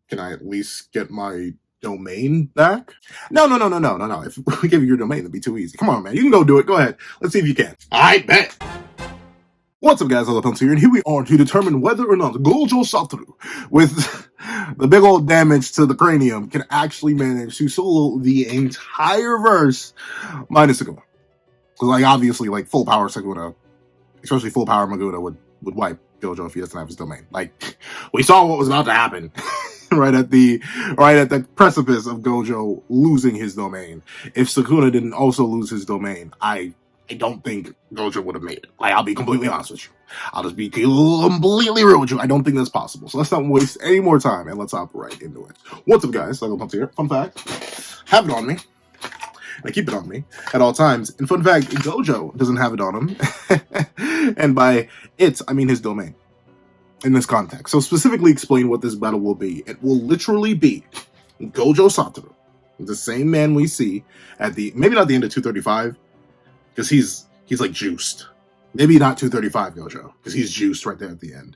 Can I at least get my domain back? No. If we give you your domain, that'd be too easy. Come on, man. You can go do it. Go ahead. Let's see if you can. I bet. What's up, guys? Pumps here, and here we are to determine whether or not Gojo Satoru, with the big old damage to the cranium, can actually manage to solo the entire verse minus Sukuna. Because, like, obviously, like, full power Sukuna, especially full power Maguna, would wipe Gojo if he doesn't have his domain. Like, we saw what was about to happen right at the precipice of Gojo losing his domain. If Sukuna didn't also lose his domain, I don't think Gojo would have made it. Like, I'll be completely honest with you. I'll just be completely real with you. I don't think that's possible. So let's not waste any more time and let's hop right into it. What's up, guys? Pumps here. Fun fact: have it on me. I keep it on me at all times. And fun fact, Gojo doesn't have it on him. And by it, I mean his domain in this context. So specifically explain what this battle will be. It will literally be Gojo Satoru, the same man we see at maybe not the end of 235, because he's like juiced. Maybe not 235 Gojo, because he's juiced right there at the end.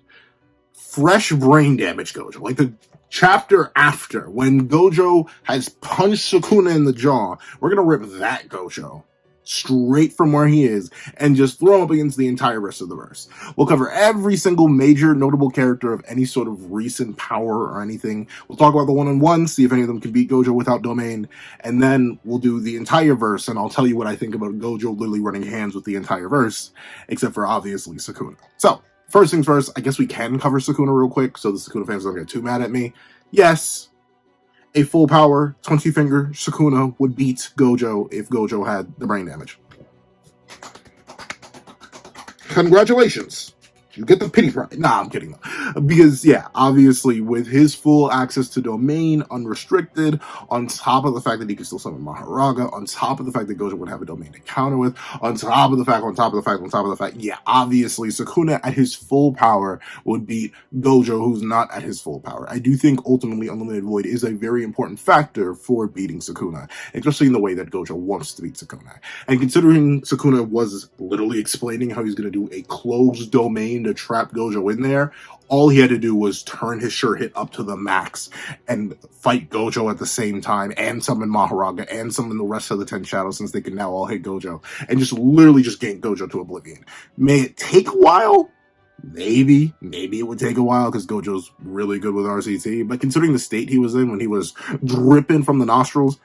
Fresh brain damage Gojo, like the chapter after, when Gojo has punched Sukuna in the jaw. We're gonna rip that Gojo straight from where he is and just throw him up against the entire rest of the verse. We'll cover every single major notable character of any sort of recent power or anything. We'll talk about the one-on-one, see if any of them can beat Gojo without domain, and then we'll do the entire verse, and I'll tell you what I think about Gojo literally running hands with the entire verse, except for obviously Sukuna. So, first things first, I guess we can cover Sukuna real quick so the Sukuna fans don't get too mad at me. Yes, a full power 20-finger Sukuna would beat Gojo if Gojo had the brain damage. Congratulations. You get the pity prize. Nah, I'm kidding. Because, yeah, obviously, with his full access to domain, unrestricted, on top of the fact that he can still summon Maharaga, on top of the fact that Gojo would have a domain to counter with, on top of the fact, yeah, obviously, Sukuna at his full power would beat Gojo, who's not at his full power. I do think, ultimately, Unlimited Void is a very important factor for beating Sukuna, especially in the way that Gojo wants to beat Sukuna. And considering Sukuna was literally explaining how he's going to do a closed domain to trap Gojo in there, all he had to do was turn his sure hit up to the max and fight Gojo at the same time and summon Maharaga and summon the rest of the 10 shadows, since they can now all hit Gojo, and just literally just gank Gojo to oblivion. May it take a while? Maybe it would take a while because Gojo's really good with RCT, but considering the state he was in when he was dripping from the nostrils,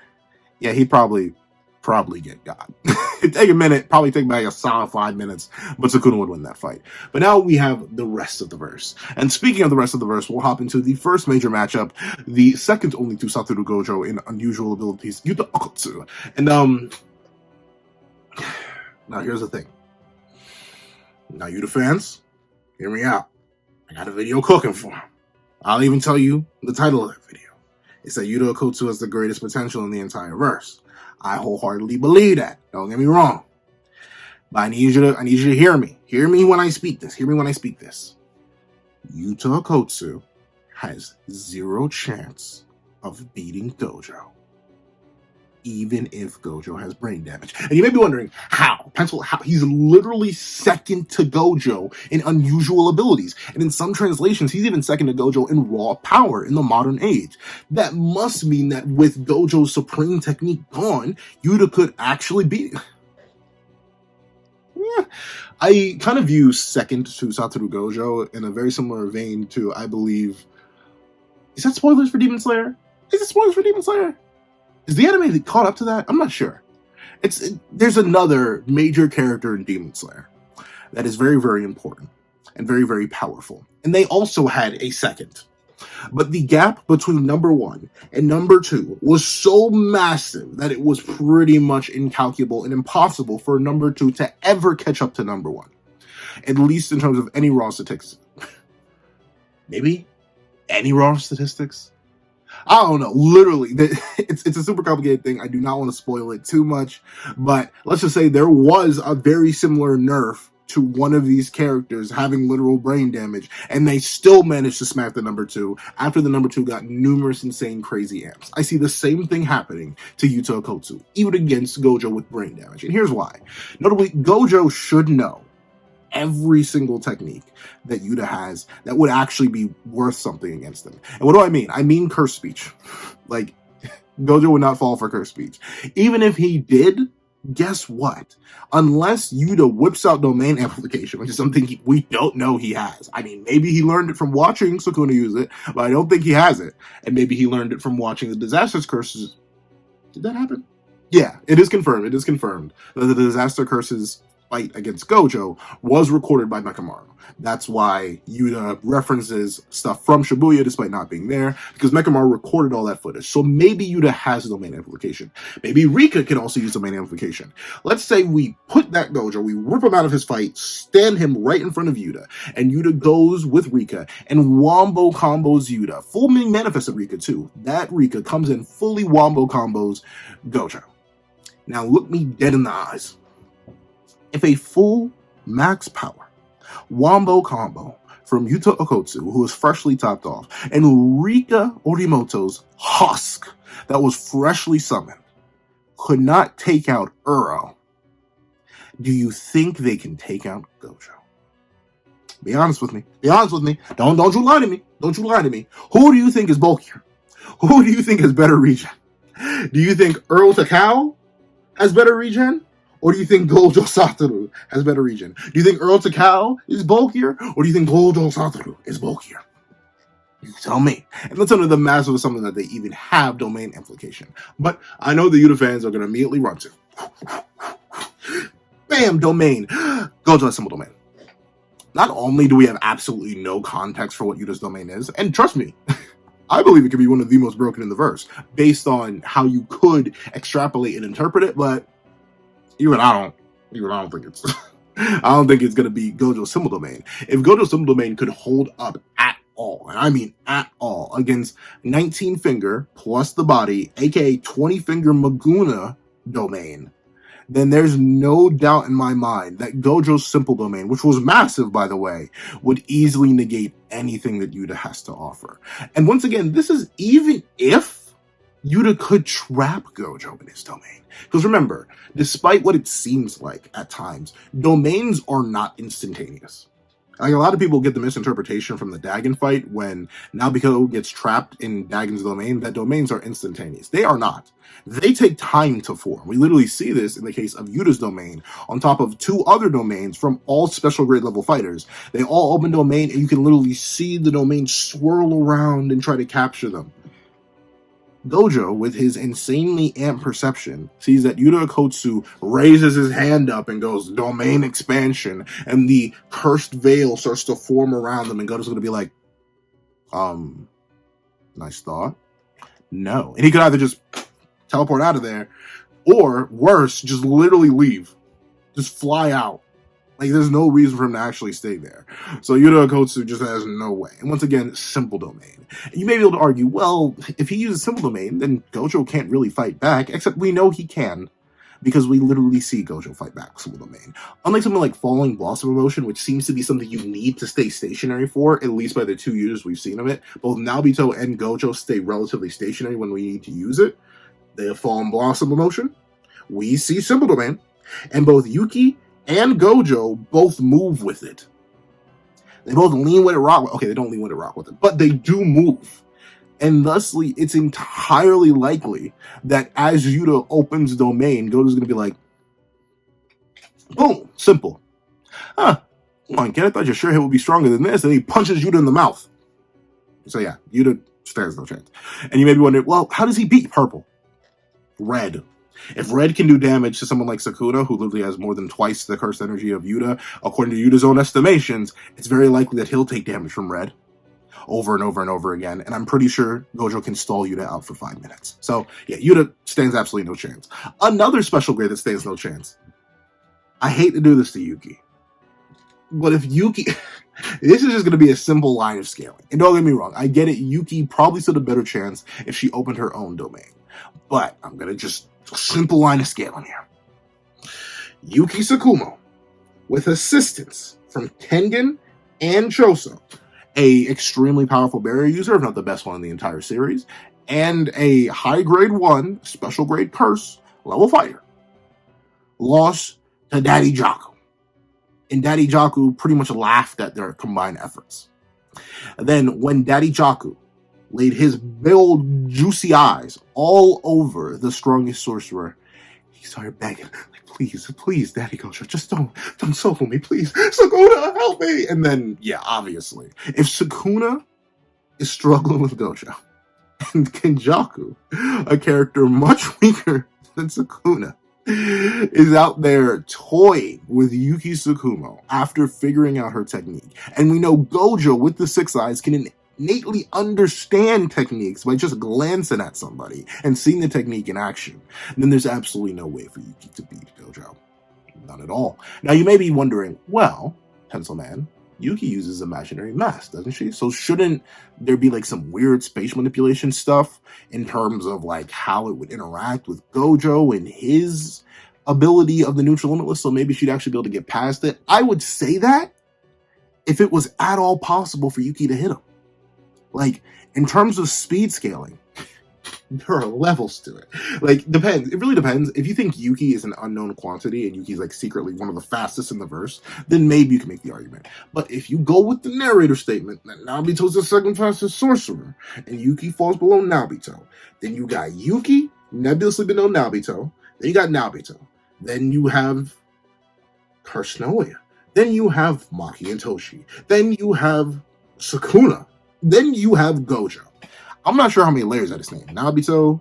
yeah, he'd probably get got. It'd take a minute, probably take about a solid 5 minutes, but Sukuna would win that fight. But now we have the rest of the verse. And speaking of the rest of the verse, we'll hop into the first major matchup, the second only to Satoru Gojo in unusual abilities, Yuta Okotsu. And, now here's the thing. Now, Yuta fans, hear me out. I got a video cooking for him. I'll even tell you the title of that video. It's that Yuta Okotsu has the greatest potential in the entire verse. I wholeheartedly believe that. Don't get me wrong. But I need you to hear me. Hear me when I speak this. Yuta Okotsu has zero chance of beating Gojo, even if Gojo has brain damage. And you may be wondering, how? He's literally second to Gojo in unusual abilities. And in some translations, he's even second to Gojo in raw power in the modern age. That must mean that with Gojo's supreme technique gone, Yuta could actually beat... Yeah. I kind of view second to Satoru Gojo in a very similar vein to, I believe... Is that spoilers for Demon Slayer? Is the anime caught up to that? I'm not sure. There's another major character in Demon Slayer that is very, very important and very, very powerful. And they also had a second. But the gap between number 1 and number 2 was so massive that it was pretty much incalculable and impossible for number 2 to ever catch up to number 1. At least in terms of any raw statistics. Maybe any raw statistics? I don't know, literally, it's a super complicated thing. I do not want to spoil it too much, but let's just say there was a very similar nerf to one of these characters having literal brain damage, and they still managed to smack the number 2 after the number 2 got numerous insane crazy amps. I see the same thing happening to Yuta Okotsu, even against Gojo with brain damage, and here's why. Notably, Gojo should know every single technique that Yuta has that would actually be worth something against him. And what do I mean? I mean curse speech. Like, Gojo would not fall for curse speech. Even if he did, guess what? Unless Yuta whips out domain amplification, which is something we don't know he has. I mean, maybe he learned it from watching Sukuna use it, but I don't think he has it. And maybe he learned it from watching the Disaster's Curses. Did that happen? Yeah, it is confirmed. It is confirmed that the Disaster Curses fight against Gojo was recorded by Mekamaru. That's why Yuta references stuff from Shibuya despite not being there, because Mekamaru recorded all that footage. So maybe Yuta has domain amplification. Maybe Rika can also use domain amplification. Let's say we put that Gojo, we rip him out of his fight, stand him right in front of Yuta, and Yuta goes with Rika and wombo combos Yuta. Full manifested Rika too. That Rika comes in fully wombo combos Gojo. Now look me dead in the eyes. If a full max power wombo combo from Yuta Okotsu, who is freshly topped off, and Rika Orimoto's husk that was freshly summoned could not take out Uro, do you think they can take out Gojo? Be honest with me. Be honest with me. Don't you lie to me. Don't you lie to me. Who do you think is bulkier? Who do you think has better regen? Do you think Earl Takao has better regen? Or do you think Gojo Satoru has better regen? Do you think Earl Takao is bulkier? Or do you think Gojo Satoru is bulkier? You tell me. And that's under the massive assumption that they even have domain amplification. But I know the Yuta fans are going to immediately run to. Bam! Domain. Gojo has simple domain. Not only do we have absolutely no context for what Yuta's domain is, and trust me, I believe it could be one of the most broken in the verse, based on how you could extrapolate and interpret it, but Even I don't think it's I don't think it's gonna be Gojo's simple domain. If Gojo's simple domain could hold up at all, and I mean at all, against 19 finger plus the body, aka 20 finger Maguna domain, then there's no doubt in my mind that Gojo's simple domain, which was massive by the way, would easily negate anything that Yuta has to offer. And once again, this is even if Yuta could trap Gojo in his domain. Because remember, despite what it seems like at times, domains are not instantaneous. Like, a lot of people get the misinterpretation from the Dagon fight when Naobiko gets trapped in Dagon's domain that domains are instantaneous. They are not. They take time to form. We literally see this in the case of Yuta's domain on top of two other domains from all special grade level fighters. They all open domain and you can literally see the domain swirl around and try to capture them. Gojo, with his insanely amped perception, sees that Yuta Okotsu raises his hand up and goes, domain expansion, and the cursed veil starts to form around them, and Gojo's going to be like, nice thought. No. And he could either just teleport out of there, or worse, just literally leave. Just fly out. Like, there's no reason for him to actually stay there. So Yuta Okotsu just has no way. And once again, simple domain. And you may be able to argue, well, if he uses simple domain, then Gojo can't really fight back, except we know he can, because we literally see Gojo fight back with simple domain. Unlike something like Falling Blossom Emotion, which seems to be something you need to stay stationary for, at least by the 2 years we've seen of it, both Naobito and Gojo stay relatively stationary when we need to use it. They have Fallen Blossom Emotion. We see simple domain. And both Yuki and Gojo both move with it. They both lean with it, rock with it. Okay, they don't lean with it, rock with it, but they do move. And thusly, it's entirely likely that as Yuta opens domain, Gojo's going to be like, boom, simple. Come on, kid, I thought your sure hit would be stronger than this. And he punches Yuta in the mouth. So yeah, Yuta stands no chance. And you may be wondering, well, how does he beat purple? Red. If Red can do damage to someone like Sukuna, who literally has more than twice the cursed energy of Yuta, according to Yuta's own estimations, it's very likely that he'll take damage from Red over and over and over again. And I'm pretty sure Gojo can stall Yuta out for 5 minutes. So yeah, Yuta stands absolutely no chance. Another special grade that stands no chance. I hate to do this to Yuki, but if Yuki... This is just going to be a simple line of scaling. And don't get me wrong, I get it. Yuki probably stood a better chance if she opened her own domain. But I'm going to just... simple line of scaling here. Yuki Tsukumo, with assistance from Tengen and Choso, a extremely powerful barrier user, if not the best one in the entire series, and a high grade 1, special grade curse, level fighter, lost to Daddy Jocko and Daddy Jaku pretty much laughed at their combined efforts. And then when Daddy Jaku laid his big old juicy eyes all over the strongest sorcerer, he started begging, like, please, Daddy Gojo, just don't solo me, please. Sukuna, help me. And then, yeah, obviously, if Sukuna is struggling with Gojo, and Kenjaku, a character much weaker than Sukuna, is out there toying with Yuki Tsukumo after figuring out her technique. And we know Gojo with the 6 eyes can innately understand techniques by just glancing at somebody and seeing the technique in action. And then there's absolutely no way for Yuki to beat Gojo. None at all. Now you may be wondering, well, Pencil Man, Yuki uses imaginary mask, doesn't she? So shouldn't there be like some weird spatial manipulation stuff in terms of like how it would interact with Gojo and his ability of the neutral limitless? So maybe she'd actually be able to get past it. I would say that if it was at all possible for Yuki to hit him. Like, in terms of speed scaling, there are levels to it. Like, depends. It really depends. If you think Yuki is an unknown quantity and Yuki's like secretly one of the fastest in the verse, then maybe you can make the argument. But if you go with the narrator statement that Nobito's the second fastest sorcerer and Yuki falls below Nobito, then you got Yuki nebulously below Nobito, then you got Nobito, then you have Karsunoya, then you have Maki and Toshi, then you have Sukuna, then you have Gojo. I'm not sure how many layers that is named. Nobito,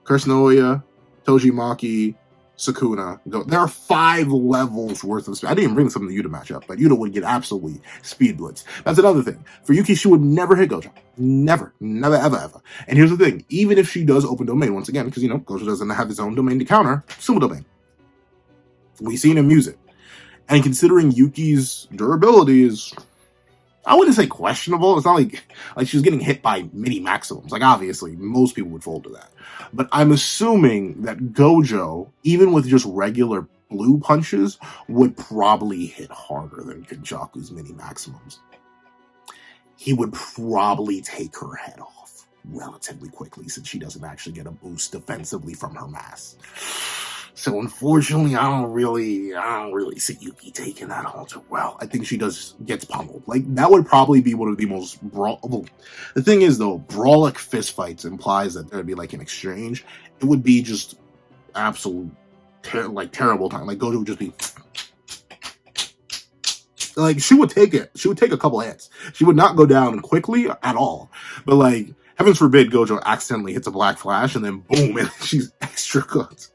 Karsunoya, Toji, Maki, Sukuna. There are 5 levels worth of speed. I didn't even bring some of the Yuta matchup, but Yuta would get absolutely speed blitz. That's another thing. For Yuki, she would never hit Gojo. Never, ever. And here's the thing. Even if she does open domain, once again, because, Gojo doesn't have his own domain to counter, sumo domain. We've seen him use it. And considering Yuki's durability is, I wouldn't say questionable. It's not like she's getting hit by mini maximums. Like, obviously, most people would fold to that. But I'm assuming that Gojo, even with just regular blue punches, would probably hit harder than Kenjaku's mini maximums. He would probably take her head off relatively quickly since she doesn't actually get a boost defensively from her mass. So unfortunately, I don't really see Yuki taking that all too well. I think she gets pummeled. Like, that would probably be one of the most the thing is, though, brawlic fistfights implies that there'd be like an exchange. It would be just absolute terrible time. Like, Gojo would just be like, she would take it. She would take a couple hits. She would not go down quickly at all. But like, heavens forbid Gojo accidentally hits a black flash and then boom, and she's extra cooked.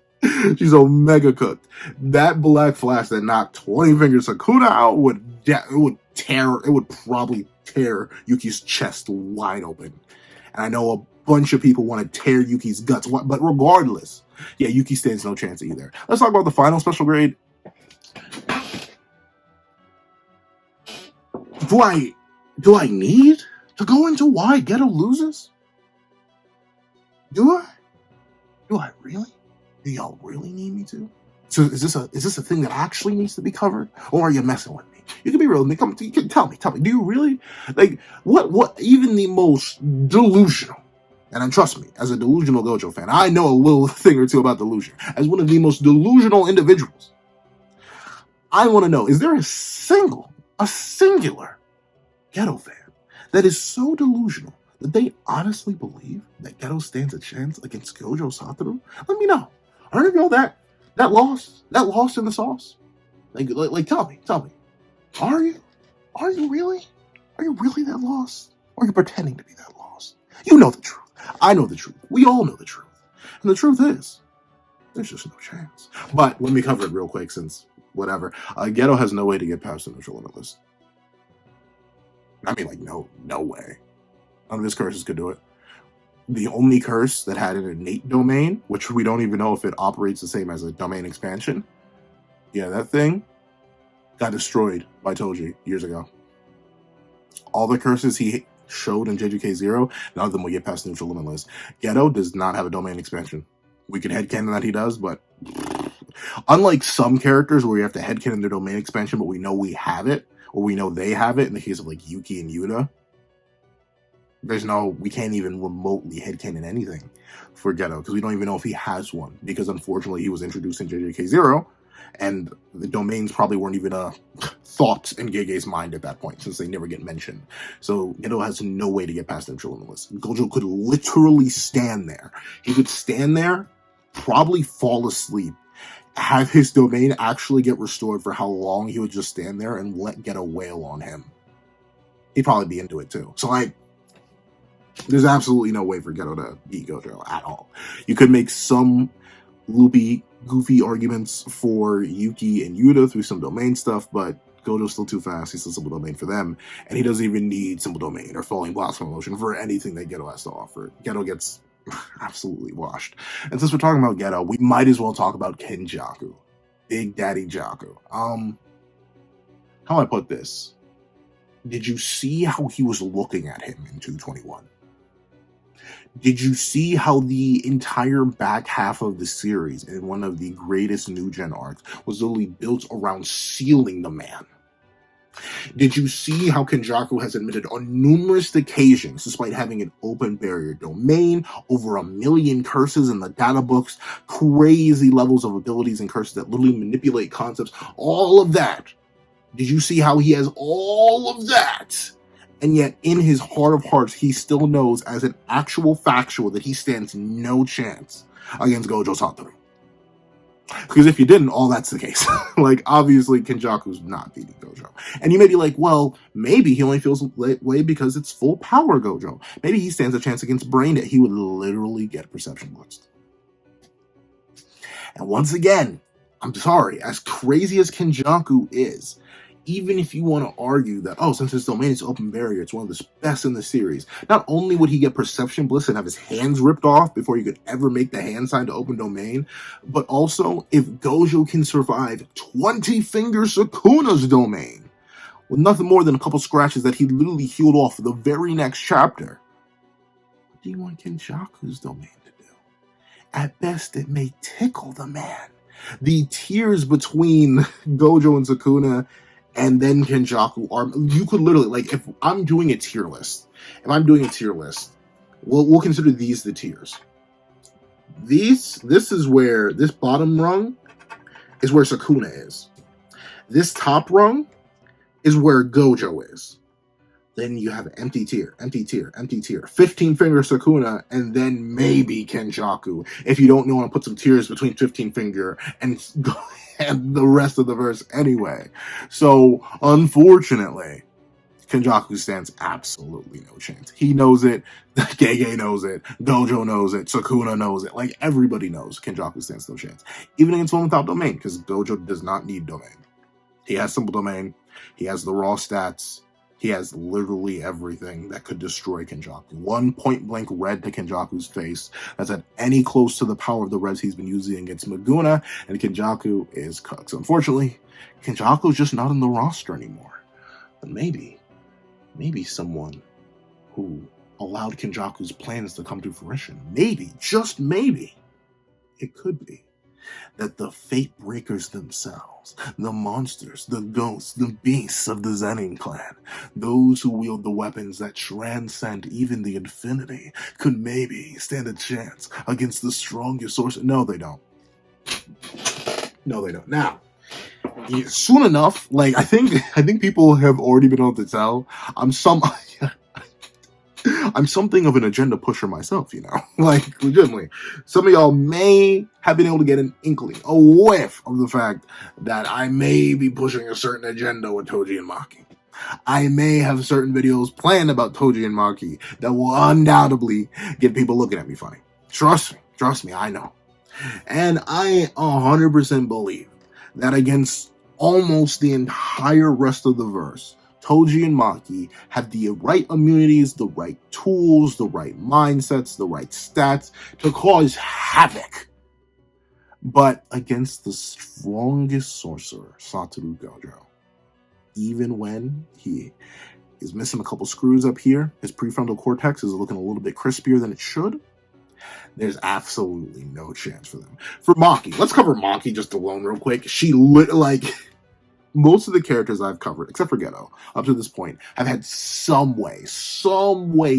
She's omega cooked. That black flash that knocked 20 Fingers Sukuna out would probably tear Yuki's chest wide open. And I know a bunch of people want to tear Yuki's guts, but regardless, yeah, Yuki stands no chance either. Let's talk about the final special grade. Do I need to go into why Geto loses? Do I really? Do y'all really need me to? So is this a thing that actually needs to be covered, or are you messing with me? You can be real. You can tell me. Do you really like what? Even the most delusional, and trust me, as a delusional Gojo fan, I know a little thing or two about delusion. As one of the most delusional individuals, I want to know: is there a singular Geto fan that is so delusional that they honestly believe that Geto stands a chance against Gojo Satoru? Let me know. Aren't you that lost in the sauce? Like tell me. Are you really that lost? Or are you pretending to be that lost? You know the truth. I know the truth. We all know the truth. And the truth is, there's just no chance. But let me cover it real quick since whatever. Geto has no way to get past the neutral limitless. I mean, like, no way. None of his curses could do it. The only curse that had an innate domain, which we don't even know if it operates the same as a domain expansion, yeah, that thing got destroyed by Toji years ago. All the curses he showed in JJK0, none of them will get past neutral limitless. Geto does not have a domain expansion. We could headcanon that he does, but unlike some characters where you have to headcanon their domain expansion, but we know we have it, or we know they have it, in the case of like Yuki and Yuta, we can't even remotely headcanon anything for Geto, because we don't even know if he has one, because unfortunately he was introduced in JJK0 And the domains probably weren't even a thought in Gege's mind at that point, since they never get mentioned. So Gedo has no way to get past them children list. Gojo could literally stand there. He could stand there, probably fall asleep, have his domain actually get restored for how long he would just stand there and let Gedo wail on him. He'd probably be into it too. So there's absolutely no way for Gedo to beat Gojo at all. You could make some loopy, goofy arguments for Yuki and Yuta through some domain stuff, but Gojo's still too fast. He's still simple domain for them, and he doesn't even need simple domain or falling blossom motion for anything that Gedo has to offer. Gedo gets absolutely washed. And since we're talking about Gedo, we might as well talk about Kenjaku, Big Daddy Jaku. How do I put this? Did you see how he was looking at him in 221? Did you see how the entire back half of the series in one of the greatest new gen arcs was literally built around sealing the man? Did you see how Kenjaku has admitted on numerous occasions, despite having an open barrier domain, over 1 million curses in the data books, crazy levels of abilities and curses that literally manipulate concepts, all of that? Did you see how he has all of that? And yet, in his heart of hearts, he still knows as an actual factual that he stands no chance against Gojo Satoru. Because if you didn't, all that's the case. Obviously, Kenjaku's not beating Gojo. And you may be like, well, maybe he only feels that way because it's full power Gojo. Maybe he stands a chance against Brain that he would literally get perception blitzed. And once again, I'm sorry, as crazy as Kenjaku is, even if you want to argue that, since his domain is open barrier, it's one of the best in the series, not only would he get perception bliss and have his hands ripped off before he could ever make the hand sign to open domain, but also if Gojo can survive 20-finger Sukuna's domain with nothing more than a couple scratches that he literally healed off for the very next chapter, what do you want Kenjaku's domain to do? At best, it may tickle the man. The tears between Gojo and Sukuna and then Kenjaku are, you could literally, if I'm doing a tier list, we'll consider these the tiers. This is where, this bottom rung is where Sukuna is. This top rung is where Gojo is. Then you have empty tier, 15-finger Sukuna, and then maybe Kenjaku, if you don't want to put some tiers between 15-finger and the rest of the verse anyway. So, unfortunately, Kenjaku stands absolutely no chance. He knows it, Gege knows it, Gojo knows it, Sukuna knows it. Everybody knows Kenjaku stands no chance. Even against one without domain, because Gojo does not need domain. He has simple domain, he has the raw stats, he has literally everything that could destroy Kenjaku. One point-blank red to Kenjaku's face that's at any close to the power of the revs he's been using against Maguna, and Kenjaku is cooked. So unfortunately, Kenjaku's just not in the roster anymore. But maybe someone who allowed Kenjaku's plans to come to fruition, maybe, just maybe, it could be that the fate breakers themselves, the monsters, the ghosts, the beasts of the Zenin clan, those who wield the weapons that transcend even the infinity, could maybe stand a chance against the strongest Sorcerer. No, they don't. Now, soon enough, I think people have already been able to tell, I'm something of an agenda pusher myself, legitimately. Some of y'all may have been able to get an inkling, a whiff of the fact that I may be pushing a certain agenda with Toji and Maki. I may have certain videos planned about Toji and Maki that will undoubtedly get people looking at me funny. Trust me, I know. And I 100% believe that against almost the entire rest of the verse, Toji and Maki have the right immunities, the right tools, the right mindsets, the right stats to cause havoc. But against the strongest sorcerer, Satoru Gojo, even when he is missing a couple screws up here, his prefrontal cortex is looking a little bit crispier than it should, there's absolutely no chance for them. For Maki, let's cover Maki just alone real quick. She most of the characters I've covered, except for Gedo, up to this point, have had some way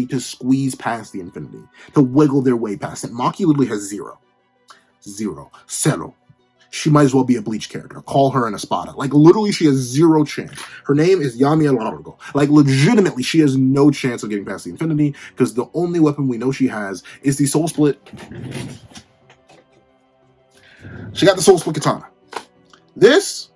to squeeze past the infinity, to wiggle their way past it. Maki literally has zero. she might as well be a Bleach character. Call her an Espada. Like, literally, she has zero chance. Her name is Yami Largo. Like, legitimately, she has no chance of getting past the Infinity, because the only weapon we know she has is the Soul Split. She got the Soul Split Katana. This,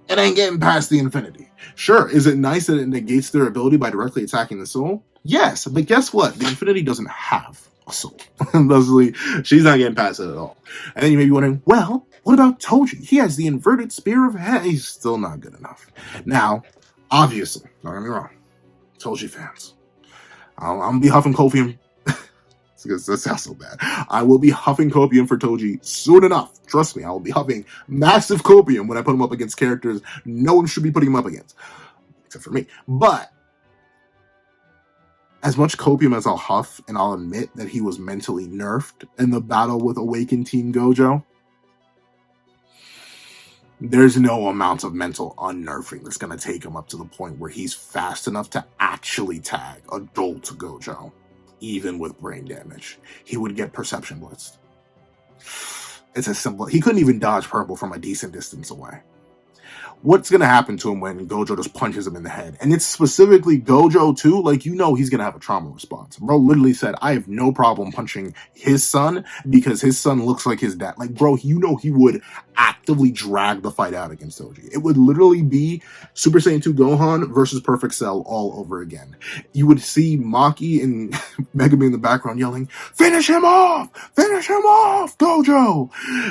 it ain't getting past the Infinity. Sure, is it nice that it negates their ability by directly attacking the soul? Yes, but guess what? The Infinity doesn't have a soul. Thusly, she's not getting past it at all. And then you may be wondering, well, what about Toji? He has the inverted spear of head. He's still not good enough. Now, obviously, don't get me wrong, Toji fans, I'm gonna be huffing copium. Because that sounds so bad. I will be huffing copium for Toji soon enough. Trust me, I will be huffing massive copium when I put him up against characters no one should be putting him up against. Except for me. But as much copium as I'll huff, and I'll admit that he was mentally nerfed in the battle with Awakened Teen Gojo, there's no amount of mental unnerving that's going to take him up to the point where he's fast enough to actually tag adult Gojo. Even with brain damage, he would get perception blitzed. It's as simple. He couldn't even dodge purple from a decent distance away. What's going to happen to him when Gojo just punches him in the head? And it's specifically Gojo too. Like, you know, he's going to have a trauma response. Bro literally said, I have no problem punching his son because his son looks like his dad. Like, bro, you know, he would actively drag the fight out against Toji. It would literally be Super Saiyan 2 Gohan versus Perfect Cell all over again. You would see Maki and Megami in the background yelling, finish him off, Gojo.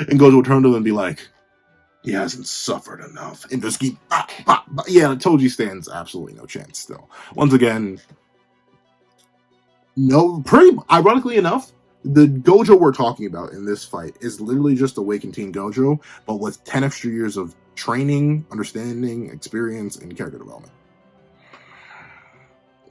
And Gojo would turn to them and be like, he hasn't suffered enough, and just keep yeah, Toji stands absolutely no chance still. Once again, no, pretty ironically enough, the Gojo we're talking about in this fight is literally just Awakened Teen Gojo, but with 10 extra years of training, understanding, experience, and character development.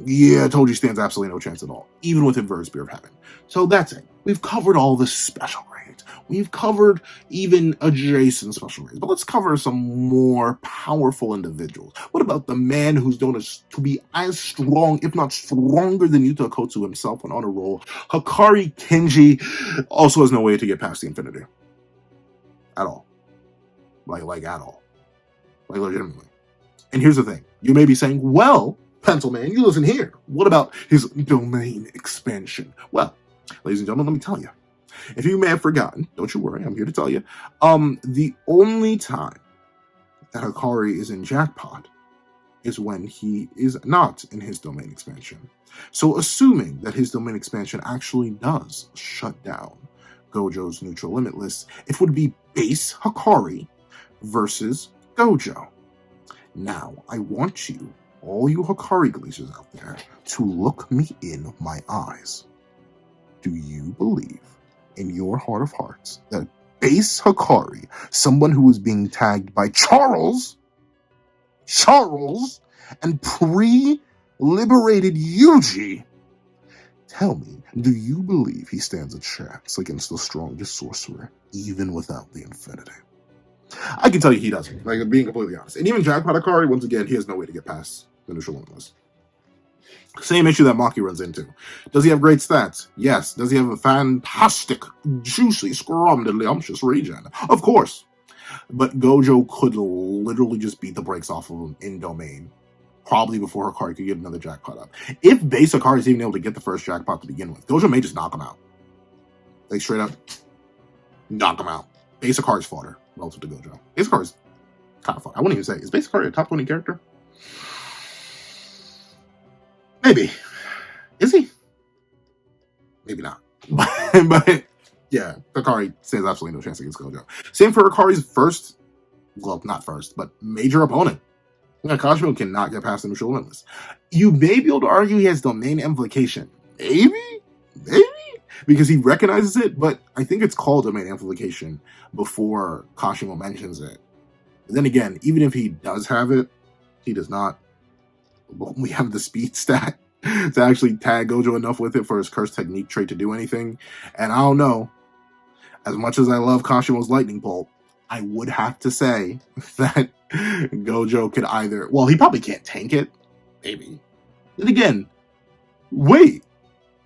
Yeah, Toji stands absolutely no chance at all, even with Inverted Spear of Heaven. So that's it. We've covered all the special raids. We've covered even adjacent special raids. But let's cover some more powerful individuals. What about the man who's known to be as strong, if not stronger than Yuta Okkotsu himself on a roll? Hakari Kenji also has no way to get past the Infinity. At all. Like at all. Like, legitimately. And here's the thing. You may be saying, well, Pencil Man, you listen here. What about his domain expansion? Well, ladies and gentlemen, let me tell you. If you may have forgotten, don't you worry, I'm here to tell you. The only time that Hakari is in Jackpot is when he is not in his domain expansion. So assuming that his domain expansion actually does shut down Gojo's neutral limitless, it would be base Hakari versus Gojo. Now, I want you, all you Hakari glaciers out there, to look me in my eyes. Do you believe in your heart of hearts that base Hakari, someone who is being tagged by Charles, and pre-liberated Yuji, tell me, do you believe he stands a chance against the strongest sorcerer, even without the Infinity? I can tell you he doesn't, like, being completely honest. And even Jackpot Hakari, once again, he has no way to get past the neutral limitless. Same issue that Maki runs into. Does he have great stats? Yes. Does he have a fantastic, juicy, scrumdiddlyumptious regen? Of course. But Gojo could literally just beat the brakes off of him in domain. Probably before Hakari could get another jackpot up. If base Hakari is even able to get the first jackpot to begin with, Gojo may just knock him out. Like, straight up, knock him out. Base Hakari's fodder relative to Gojo. Base Hakari's kind of fun. I wouldn't even say, is base Hakari a top 20 character? Maybe. Is he? Maybe not. But yeah, Hakari stands absolutely no chance against Gojo. Same for Hakari's first, well, not first, but major opponent. Kashimo cannot get past the neutral limitless. You may be able to argue he has domain amplification. Maybe? Because he recognizes it, but I think it's called domain amplification before Kashimo mentions it. But then again, even if he does have it, he does not. We have the speed stat to actually tag Gojo enough with it for his curse technique trait to do anything. And I don't know, as much as I love Kashimo's lightning bolt, I would have to say that Gojo could either, well, he probably can't tank it, maybe. And again, wait,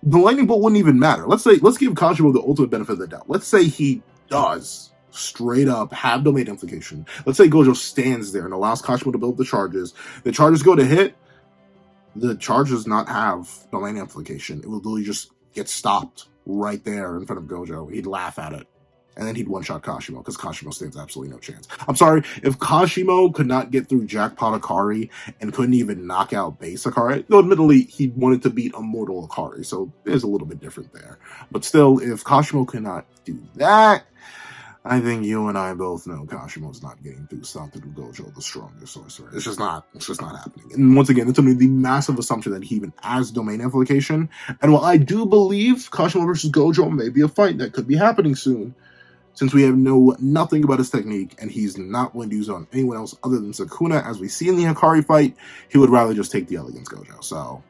the lightning bolt wouldn't even matter. Let's give Kashimo the ultimate benefit of the doubt. Let's say he does straight up have domain implication. Let's say Gojo stands there and allows Kashimo to build the charges. The charges go to hit. The charge does not have domain implication. It will literally just get stopped right there in front of Gojo. He'd laugh at it. And then he'd one-shot Kashimo, because Kashimo stands absolutely no chance. I'm sorry, if Kashimo could not get through Jackpot Hakari and couldn't even knock out base Hakari, though admittedly, he wanted to beat Immortal Hakari, so there's a little bit different there. But still, if Kashimo could not do that, I think you and I both know Kashimo's not getting through Satoru Gojo, the strongest sorcerer. It's just not happening. And once again, it's the massive assumption that he even has domain implication. And while I do believe Kashimo versus Gojo may be a fight that could be happening soon, since we have nothing about his technique, and he's not willing to use it on anyone else other than Sukuna, as we see in the Hakari fight, he would rather just take the L against Gojo. So,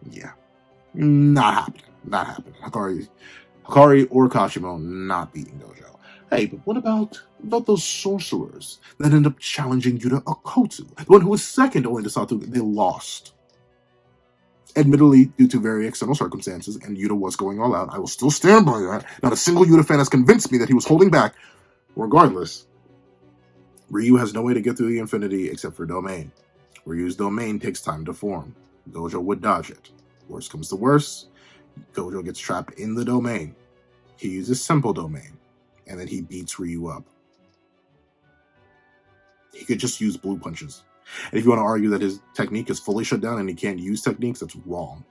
yeah. Not happening. Not happening. Hakari or Kashimo not beating Gojo. Hey, but what about those sorcerers that end up challenging Yuta Okotu? The one who was second only to Satoru, they lost. Admittedly, due to very external circumstances, and Yuta was going all out, I will still stand by that. Not a single Yuta fan has convinced me that he was holding back. Regardless, Ryu has no way to get through the Infinity except for Domain. Ryu's Domain takes time to form. Gojo would dodge it. Worst comes to worst, Gojo gets trapped in the Domain. He uses Simple Domain, and then he beats Ryu up. He could just use blue punches. And if you want to argue that his technique is fully shut down and he can't use techniques, that's wrong.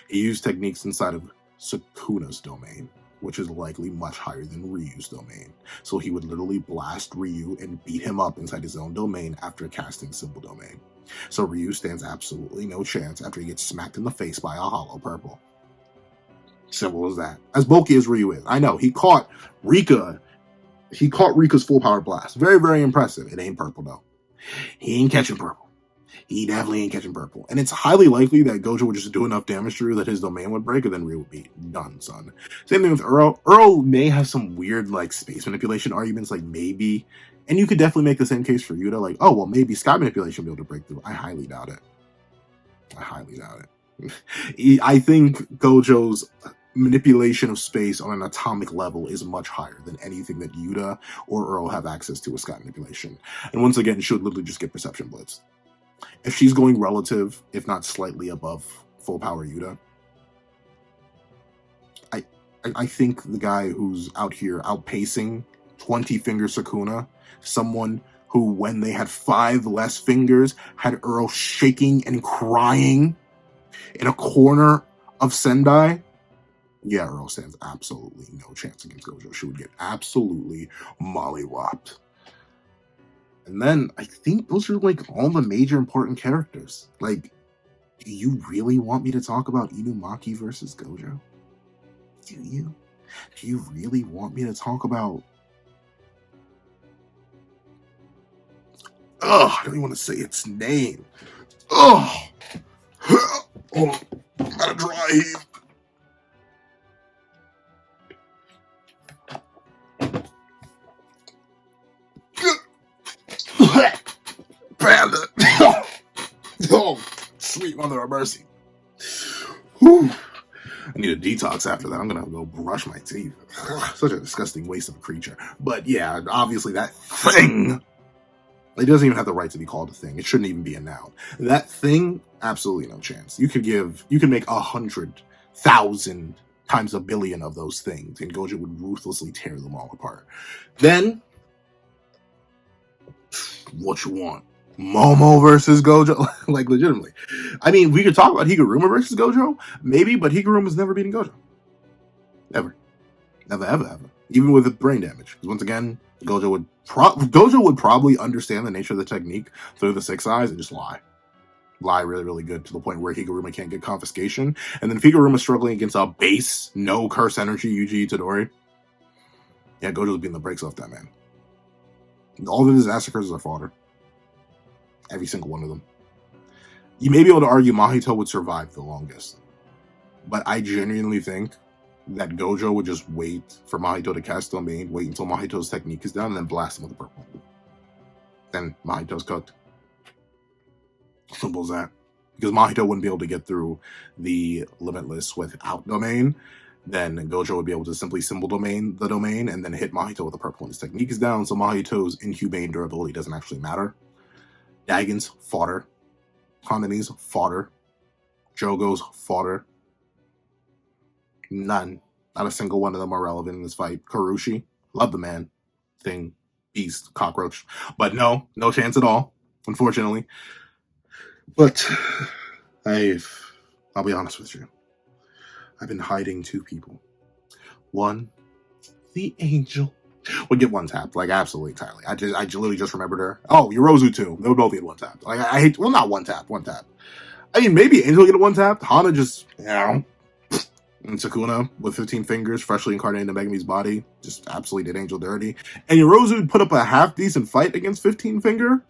He used techniques inside of Sukuna's domain, which is likely much higher than Ryu's domain. So he would literally blast Ryu and beat him up inside his own domain after casting Simple Domain. So Ryu stands absolutely no chance after he gets smacked in the face by a Hollow Purple. Simple as that. As bulky as Ryu is. I know, he caught Rika's full power blast. Very, very impressive. It ain't purple though. He ain't catching purple. He definitely ain't catching purple. And it's highly likely that Gojo would just do enough damage to Ryu that his domain would break, and then Ryu would be done, son. Same thing with Earl. Earl may have some weird, space manipulation arguments, maybe. And you could definitely make the same case for Yuta, oh, well, maybe sky manipulation will be able to break through. I highly doubt it. I think Gojo's manipulation of space on an atomic level is much higher than anything that Yuta or Earl have access to with sky manipulation. And once again, she would literally just get perception blitz. If she's going relative, if not slightly above full power Yuta, I think the guy who's out here outpacing 20 finger Sukuna, someone who, when they had 5 less fingers, had Earl shaking and crying in a corner of Sendai, yeah, Earl stands absolutely no chance against Gojo. She would get absolutely mollywopped. And then I think those are all the major important characters. Do you really want me to talk about Inumaki versus Gojo? Do you? Do you really want me to talk about... Ugh, I don't even want to say its name. Ugh! Oh, I'm got a dry heave. Panda. Oh, sweet mother of mercy. Whew. I need a detox after that. I'm gonna go brush my teeth. Such a disgusting waste of a creature. But yeah, obviously that thing, it doesn't even have the right to be called a thing. It shouldn't even be a noun. That thing, absolutely no chance. You can make 100,000 times a billion of those things, and Gojo would ruthlessly tear them all apart. Then, what you want? Momo versus Gojo? Legitimately. I mean, we could talk about Higuruma versus Gojo, maybe, but Higuruma's never beating Gojo. Ever. Never, ever, ever. Even with brain damage. Because once again, Gojo would probably understand the nature of the technique through the 6 eyes and just lie. Lie really, really good to the point where Higuruma can't get confiscation. And then if Higuruma's struggling against a base, no curse energy Yuji Itadori, yeah, Gojo's beating the brakes off that man. All of his massacres are fodder. Every single one of them. You may be able to argue Mahito would survive the longest. But I genuinely think that Gojo would just wait for Mahito to cast Domain, wait until Mahito's technique is down, and then blast him with the purple. Then Mahito's cooked. Simple as that. Because Mahito wouldn't be able to get through the Limitless without Domain. then Gojo would be able to simply symbol domain the domain and then hit Mahito with a purple when his technique is down, so Mahito's inhumane durability doesn't actually matter. Dagon's fodder. Hanami's fodder. Jogo's fodder. None. Not a single one of them are relevant in this fight. Karushi, love the man. Thing, beast, cockroach. But no chance at all, unfortunately. But I'll be honest with you. I've been hiding two people. One, the angel. Would get one tapped, like absolutely entirely. I literally just remembered her. Oh, Yorozu too. They would both get one tapped. Like I hate, well, not one tap. I mean, maybe Angel get a one tap. Hana just, and Sukuna with 15 fingers, freshly incarnated into Megami's body, just absolutely did Angel dirty. And Yorozu put up a half decent fight against 15 finger.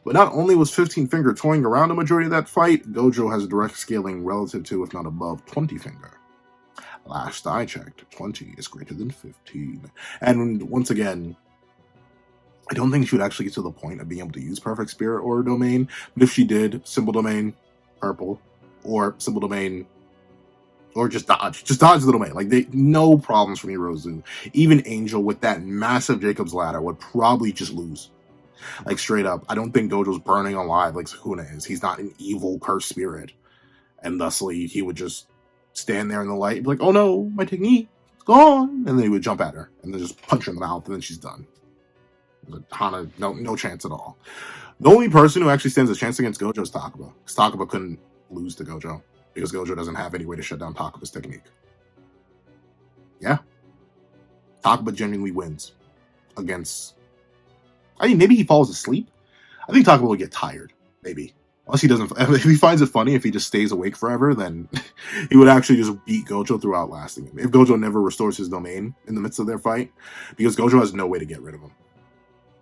But not only was 15 finger toying around a majority of that fight, Gojo has a direct scaling relative to, if not above, 20 finger. Last I checked, 20 is greater than 15. And once again, I don't think she would actually get to the point of being able to use Perfect Spirit or Domain, but if she did, Symbol Domain, purple, or Symbol Domain, or just dodge the domain. Like, no problems from Yorozu. Even Angel with that massive Jacob's Ladder would probably just lose. Like, straight up, I don't think Gojo's burning alive like Sukuna is. He's not an evil cursed spirit. And thusly, he would just stand there in the light and be like, oh no, my technique, it's gone. And then he would jump at her and then just punch her in the mouth and then she's done. But Hana, no chance at all. The only person who actually stands a chance against Gojo is Takaba. Because Takaba couldn't lose to Gojo. Because Gojo doesn't have any way to shut down Takaba's technique. Yeah. Takaba genuinely wins against... I mean, maybe he falls asleep. I think Takaba will get tired. Maybe. Unless he doesn't... If he finds it funny, if he just stays awake forever, then he would actually just beat Gojo throughout lasting him. If Gojo never restores his domain in the midst of their fight. Because Gojo has no way to get rid of him.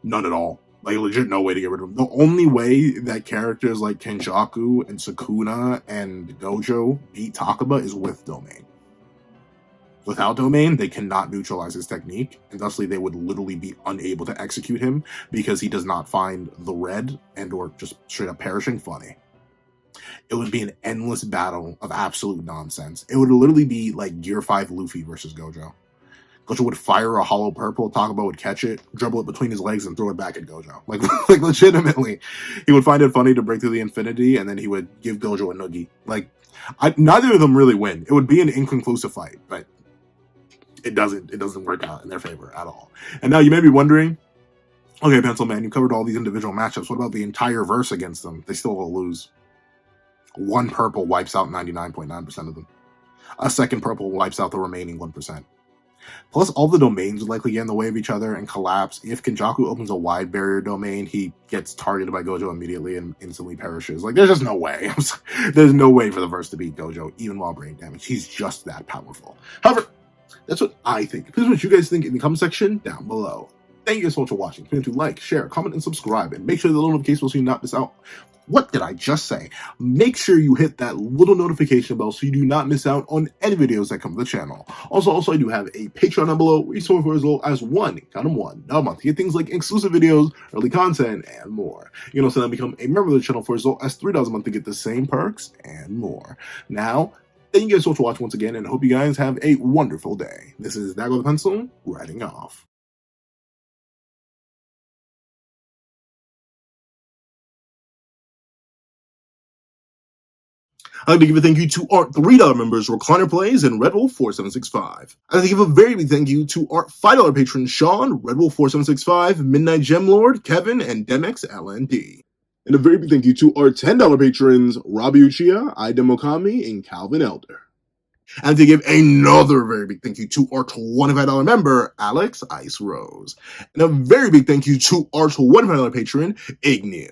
None at all. Like, legit no way to get rid of him. The only way that characters like Kenjaku and Sukuna and Gojo beat Takaba is with domain. Without domain, they cannot neutralize his technique, and thusly they would literally be unable to execute him because he does not find the red and or just straight up perishing funny. It would be an endless battle of absolute nonsense. It would literally be like Gear 5 Luffy versus Gojo. Gojo would fire a hollow purple, Takaba would catch it, dribble it between his legs, and throw it back at Gojo. Like legitimately. He would find it funny to break through the infinity, and then he would give Gojo a noogie. Like, neither of them really win. It would be an inconclusive fight, but it doesn't work out in their favor at all. And now you may be wondering, okay, Pencil Man, you covered all these individual matchups. What about the entire verse against them? They still will lose. One purple wipes out 99.9% of them. A second purple wipes out the remaining 1%. Plus, all the domains would likely get in the way of each other and collapse. If Kenjaku opens a wide barrier domain, he gets targeted by Gojo immediately and instantly perishes. Like, there's just no way. There's no way for the verse to beat Gojo, even while brain damage. He's just that powerful. However, that's what I think. Please what you guys think in the comment section down below. Thank you so much for watching. Remember to like, share, comment, and subscribe. And make sure the little notification bell so you not miss out. What did I just say? Make sure you hit that little notification bell so you do not miss out on any videos that come to the channel. Also, I do have a Patreon down below where you support for as low as $1 a month to get things like exclusive videos, early content, and more. You can also then become a member of the channel for as low as $3 a month to get the same perks and more. Now, thank you guys so much for watching once again, and I hope you guys have a wonderful day. This is Dago the Pencil, writing off. I'd like to give a thank you to our $3 members, Recliner Plays and Red Wolf 4765. I'd like to give a very big thank you to our $5 patrons, Sean, Red Wolf 4765, Midnight Gem Lord, Kevin, and Demex LND. And a very big thank you to our $10 patrons, Robbie Uchiha, Idem Okami, and Calvin Elder. And to give another very big thank you to our $25 member, Alex Ice Rose. And a very big thank you to our $25 patron, Ignew.